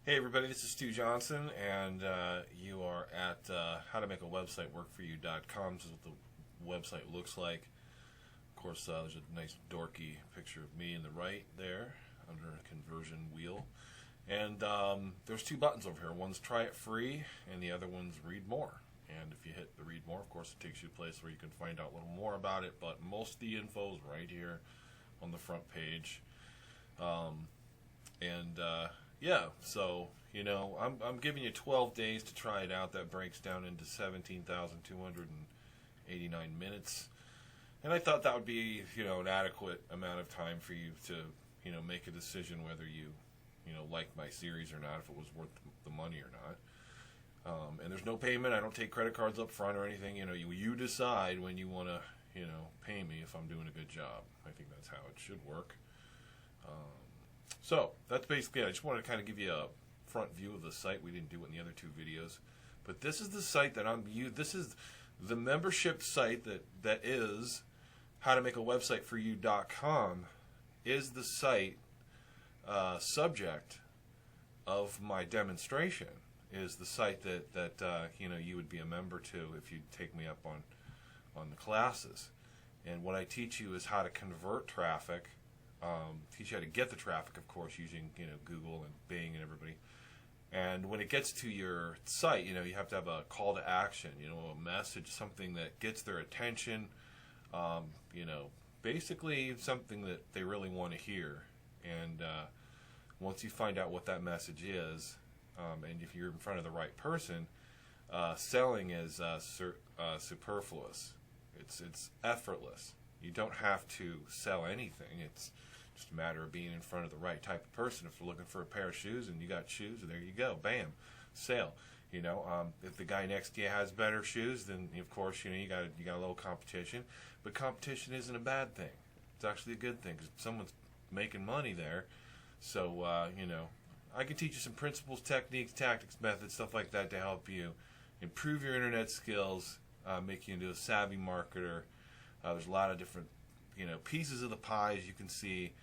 Hey everybody, this is Stu Johnson, and you are at howtomakaewebsiteworkforyou.com. This is what the website looks like. Of course, there's a nice dorky picture of me in the right there under a conversion wheel. And there's two buttons over here. One's try it free, and the other one's read more. And if you hit the read more, of course, it takes you to a place where you can find out a little more about it. But most of the info is right here on the front page. Yeah, so, I'm giving you 12 days to try it out. That breaks down into 17,289 minutes. And I thought that would be, an adequate amount of time for you to, make a decision whether you, like my series or not, if it was worth the money or not. And there's no payment. I don't take credit cards up front or anything. You decide when you want to, pay me if I'm doing a good job. I think that's how it should work. So that's basically it. I just wanted to kind of give you a front view of the site. We didn't do it in the other two videos, but this is the site that this is the membership site that is howtomakaewebsiteforyou.com is the site subject of my demonstration. Is the site that you would be a member to if you take me up on the classes. And what I teach you is how to convert traffic. Teach you how to get the traffic, of course, using Google and Bing and everybody. And when it gets to your site, you have to have a call to action, a message, something that gets their attention, basically something that they really want to hear. And once you find out what that message is, and if you're in front of the right person, selling is superfluous. It's effortless. You don't have to sell anything. It's just a matter of being in front of the right type of person. If they're looking for a pair of shoes and you got shoes, there you go, bam, sale. If the guy next to you has better shoes, then of course you got a little competition. But competition isn't a bad thing. It's actually a good thing because someone's making money there. So I can teach you some principles, techniques, tactics, methods, stuff like that to help you improve your internet skills, make you into a savvy marketer. There's a lot of different, pieces of the pie, as you can see,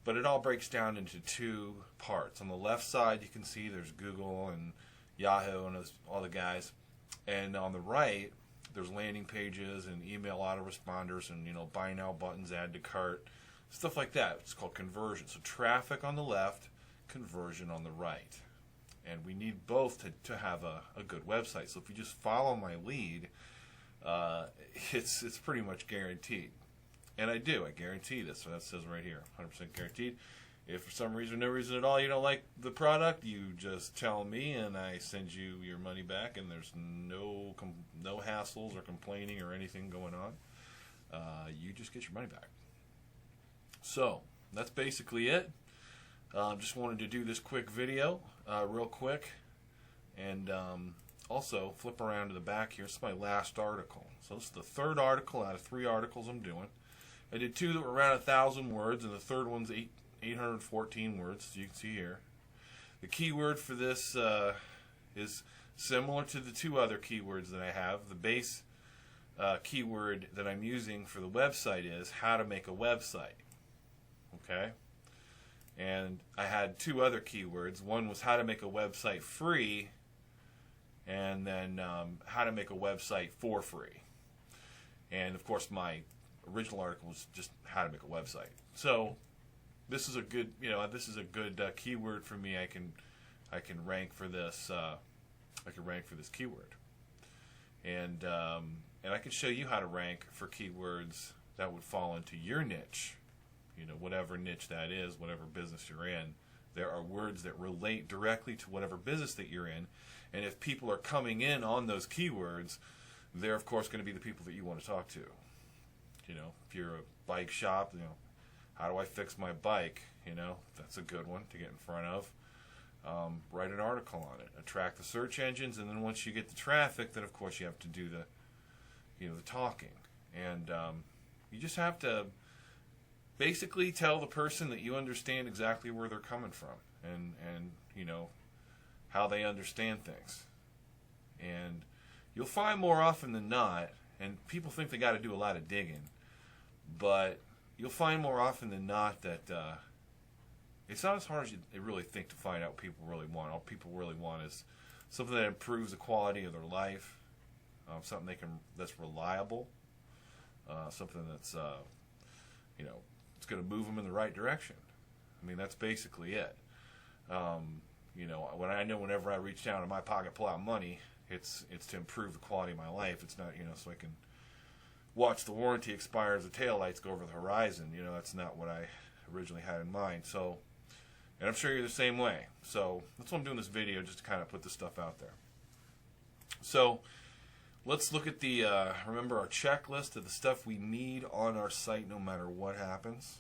but it all breaks down into two parts. On the left side, you can see there's Google and Yahoo and all the guys, and on the right, there's landing pages and email autoresponders and buy now buttons, add to cart, stuff like that. It's called conversion. So traffic on the left, conversion on the right, and we need both to have a good website. So if you just follow my lead, it's pretty much guaranteed. And I guarantee this. So that says right here, 100% guaranteed. If for some reason, no reason at all, you don't like the product, you just tell me and I send you your money back, and there's no hassles or complaining or anything going on. You just get your money back. So that's basically it. Just wanted to do this quick video, real quick, and also flip around to the back here. This is my last article. So this is the third article out of 3 articles I'm doing. I did 2 that were around 1,000 words, and the third one's 814 words, as you can see here. The keyword for this is similar to the 2 other keywords that I have. The base keyword that I'm using for the website is how to make a website. Okay? And I had 2 other keywords. One was how to make a website free, and then how to make a website for free. And of course my original article was just how to make a website. So this is a good keyword for me. I can rank for this. I can rank for this keyword, and I can show you how to rank for keywords that would fall into your niche. Whatever niche that is, whatever business you're in. There are words that relate directly to whatever business that you're in, and if people are coming in on those keywords, they're of course going to be the people that you want to talk to. If you're a bike shop, how do I fix my bike? That's a good one to get in front of. Write an article on it, attract the search engines, and then once you get the traffic, then of course you have to do the talking, and you just have to basically tell the person that you understand exactly where they're coming from, and how they understand things. And you'll find more often than not, and people think they got to do a lot of digging, but you'll find more often than not that It's not as hard as you really think to find out what people really want. All people really want is something that improves the quality of their life, something that's reliable, something that's it's going to move them in the right direction. I mean, that's basically it. Whenever I reach down in my pocket, pull out money, it's to improve the quality of my life. It's not, so I can watch the warranty expire as the taillights go over the horizon. That's not what I originally had in mind. So, and I'm sure you're the same way. So that's why I'm doing this video, just to kind of put this stuff out there. So let's look at the, remember our checklist of the stuff we need on our site no matter what happens.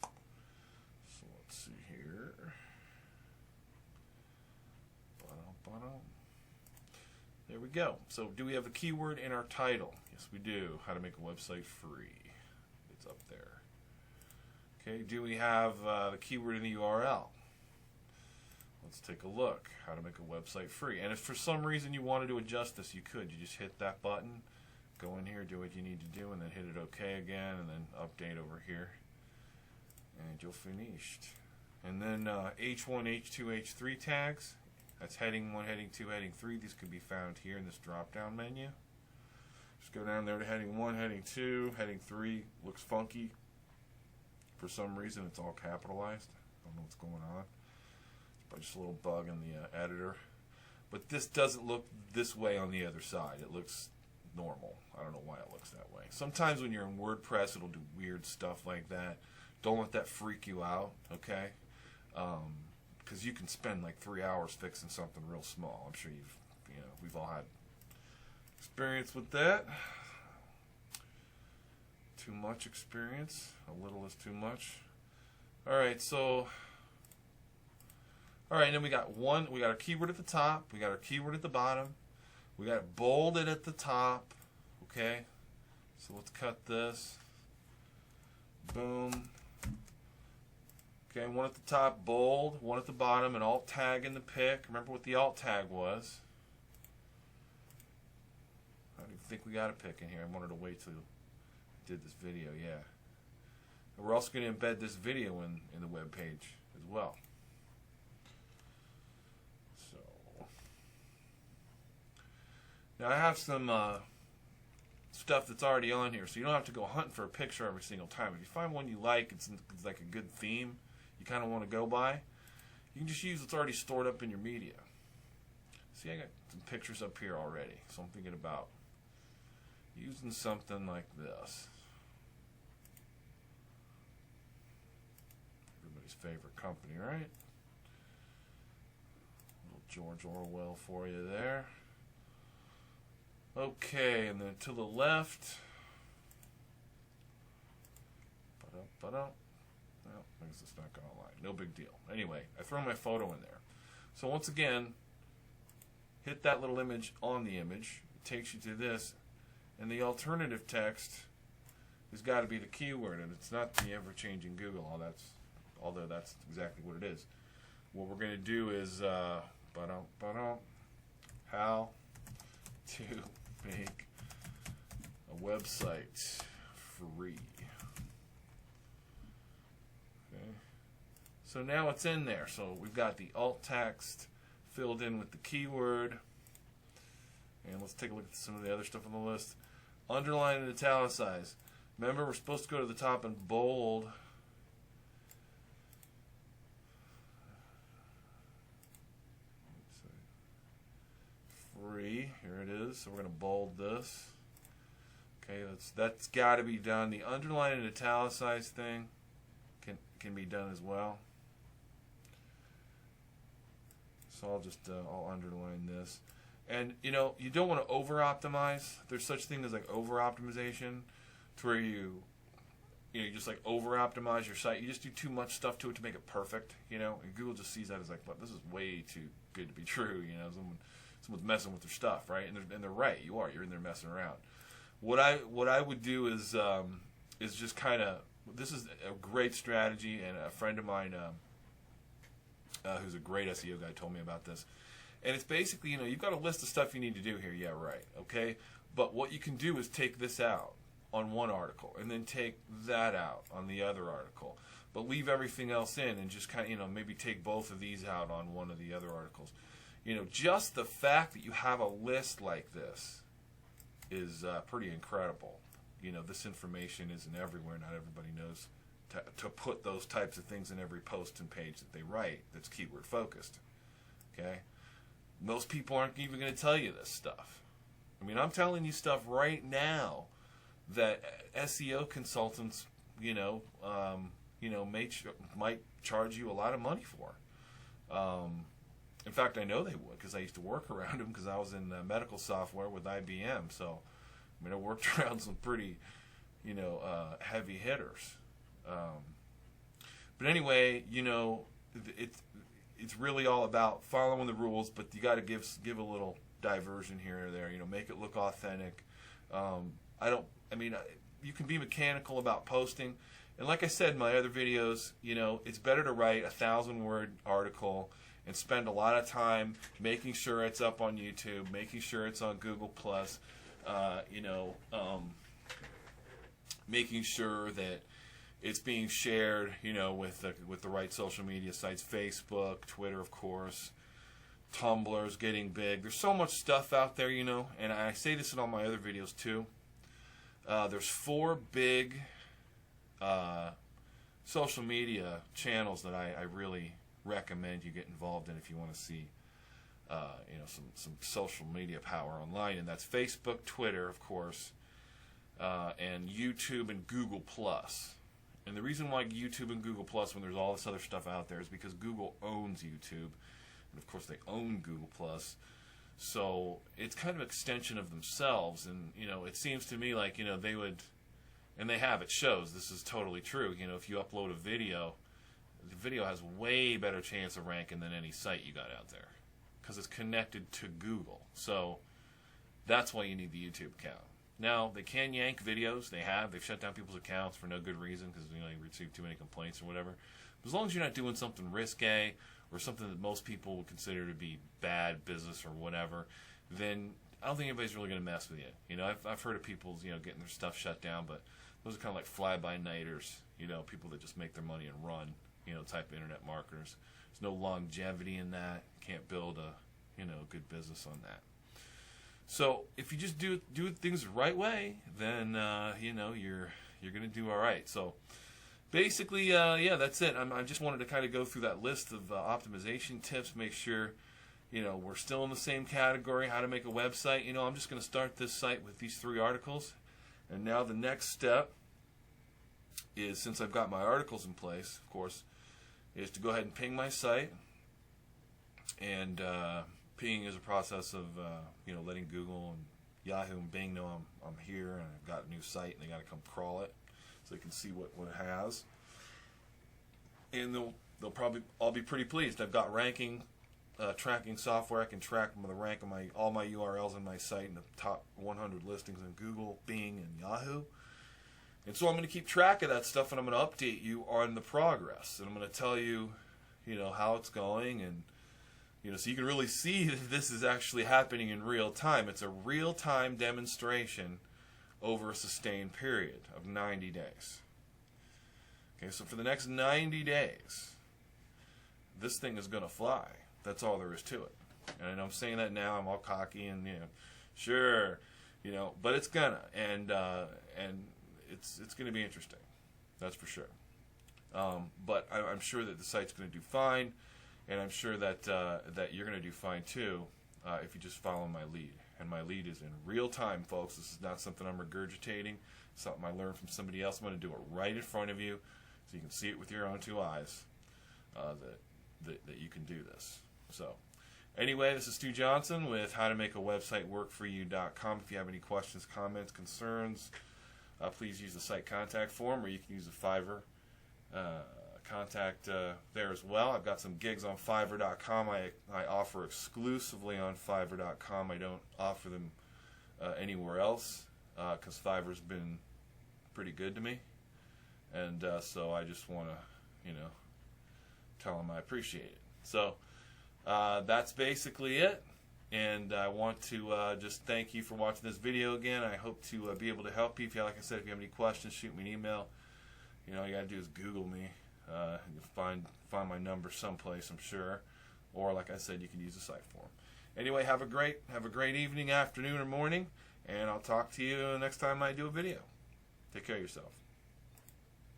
So let's see here. There we go. So do we have a keyword in our title? Yes, we do. How to make a website free. It's up there. Okay, do we have the keyword in the URL? Let's take a look. How to make a website free. And if for some reason you wanted to adjust this, you could. You just hit that button, go in here, do what you need to do, and then hit it OK again, and then update over here. And you're finished. And then H1, H2, H3 tags. That's heading 1, heading 2, heading 3. These could be found here in this drop-down menu. Just go down there to heading 1, heading 2, heading 3. Looks funky. For some reason, it's all capitalized. I don't know what's going on. It's probably just a little bug in the editor. But this doesn't look this way on the other side. It looks normal. I don't know why it looks that way. Sometimes when you're in WordPress, it'll do weird stuff like that. Don't let that freak you out, okay? Because you can spend like 3 hours fixing something real small. I'm sure we've all had experience with that. Too much experience. A little is too much. All right, and then we got our keyword at the top, we got our keyword at the bottom, we got it bolded at the top, okay? So let's cut this. Boom. Okay, one at the top, bold, one at the bottom, an alt tag in the pick. Remember what the alt tag was. I don't even think we got a pick in here. I wanted to wait till I did this video, yeah. And we're also going to embed this video in the web page as well. So now I have some stuff that's already on here, so you don't have to go hunting for a picture every single time. If you find one you like, it's like a good theme you kind of want to go by, you can just use what's already stored up in your media. See, I got some pictures up here already, so I'm thinking about using something like this. Everybody's favorite company, right? Little George Orwell for you there. Okay, and then to the left. Well, I guess it's not going to lie. No big deal. Anyway, I throw my photo in there. So once again, hit that little image on the image. It takes you to this. And the alternative text has got to be the keyword. And it's not the ever-changing Google. Although that's exactly what it is. What we're going to do is how to make a website free. So now it's in there. So we've got the alt text filled in with the keyword. And let's take a look at some of the other stuff on the list. Underline and italicize. Remember, we're supposed to go to the top and bold. Free. Here it is. So we're going to bold this. Okay, that's got to be done. The underline and italicize thing can be done as well. So I'll underline this. And you don't want to over optimize. There's such thing as like over optimization, to where you just like over optimize your site. You just do too much stuff to it to make it perfect, and Google just sees that as like, well, this is way too good to be true, someone's messing with their stuff, right? And they're right. You're in there messing around. What I would do is just kind of, this is a great strategy, and a friend of mine who's a great SEO guy told me about this. And it's basically, you've got a list of stuff you need to do here. Yeah, right. Okay. But what you can do is take this out on one article and then take that out on the other article. but leave everything else in and just kind of, maybe take both of these out on one of the other articles. Just the fact that you have a list like this is pretty incredible. This information isn't everywhere. Not everybody knows to put those types of things in every post and page that they write that's keyword focused. Okay? Most people aren't even going to tell you this stuff. I'm telling you stuff right now that SEO consultants, might charge you a lot of money for. In fact, I know they would, because I used to work around them, because I was in medical software with IBM. So, I worked around some pretty, heavy hitters. But anyway, it's really all about following the rules, but you got to give a little diversion here or there. Make it look authentic. You can be mechanical about posting, and like I said in my other videos, it's better to write a 1,000-word article and spend a lot of time making sure it's up on YouTube, making sure it's on Google Plus, making sure that it's being shared, with the right social media sites, Facebook, Twitter, of course. Tumblr's getting big. There's so much stuff out there, and I say this in all my other videos too. There's 4 big social media channels that I really recommend you get involved in if you want to see some social media power online, and that's Facebook, Twitter, of course, and YouTube and Google Plus. And the reason why YouTube and Google Plus, when there's all this other stuff out there, is because Google owns YouTube, and of course they own Google Plus. So it's kind of an extension of themselves, and it seems to me like they would, and they have. It shows this is totally true. If you upload a video, the video has way better chance of ranking than any site you got out there, because it's connected to Google. So that's why you need the YouTube account. Now, they can yank videos. They've shut down people's accounts for no good reason, because they receive too many complaints or whatever. But as long as you're not doing something risque or something that most people would consider to be bad business or whatever, then I don't think anybody's really going to mess with you. I've heard of people getting their stuff shut down, but those are kind of like fly-by-nighters, people that just make their money and run, type of internet marketers. There's no longevity in that. You can't build a good business on that. So if you just do things the right way, then you're going to do all right. So basically, that's it. I just wanted to kind of go through that list of optimization tips, make sure we're still in the same category. How to make a website. I'm just going to start this site with these 3 articles, and now the next step is, since I've got my articles in place, of course, is to go ahead and ping my site. And ping is a process of letting Google and Yahoo and Bing know I'm here and I've got a new site, and they got to come crawl it so they can see what it has. And they'll probably all be pretty pleased. I've got ranking tracking software. I can track the rank of all my URLs on my site in the top 100 listings in Google, Bing, and Yahoo. And so I'm going to keep track of that stuff, and I'm going to update you on the progress, and I'm going to tell you, how it's going, and so you can really see that this is actually happening in real time. It's a real-time demonstration over a sustained period of 90 days. Okay, so for the next 90 days, this thing is going to fly. That's all there is to it. And I'm saying that now, I'm all cocky and, sure, but it's gonna. And it's going to be interesting. That's for sure. But I'm sure that the site's going to do fine. And I'm sure that that you're going to do fine too if you just follow my lead. And my lead is in real time, folks. This is not something I'm regurgitating. It's something I learned from somebody else. I'm going to do it right in front of you so you can see it with your own 2 eyes that you can do this. So anyway, this is Stu Johnson with howtomakeawebsiteworkforyou.com. If you have any questions, comments, concerns, please use the site contact form, or you can use the Fiverr contact there as well. I've got some gigs on Fiverr.com. I offer exclusively on Fiverr.com. I don't offer them anywhere else because Fiverr's been pretty good to me, and so I just want to, tell them I appreciate it. So that's basically it, and I want to just thank you for watching this video again. I hope to be able to help you. Like I said, if you have any questions, shoot me an email. All you got to do is Google me. You'll find my number someplace, I'm sure. Or, like I said, you can use the site for them. Anyway, have a great evening, afternoon, or morning, and I'll talk to you next time I do a video. Take care of yourself.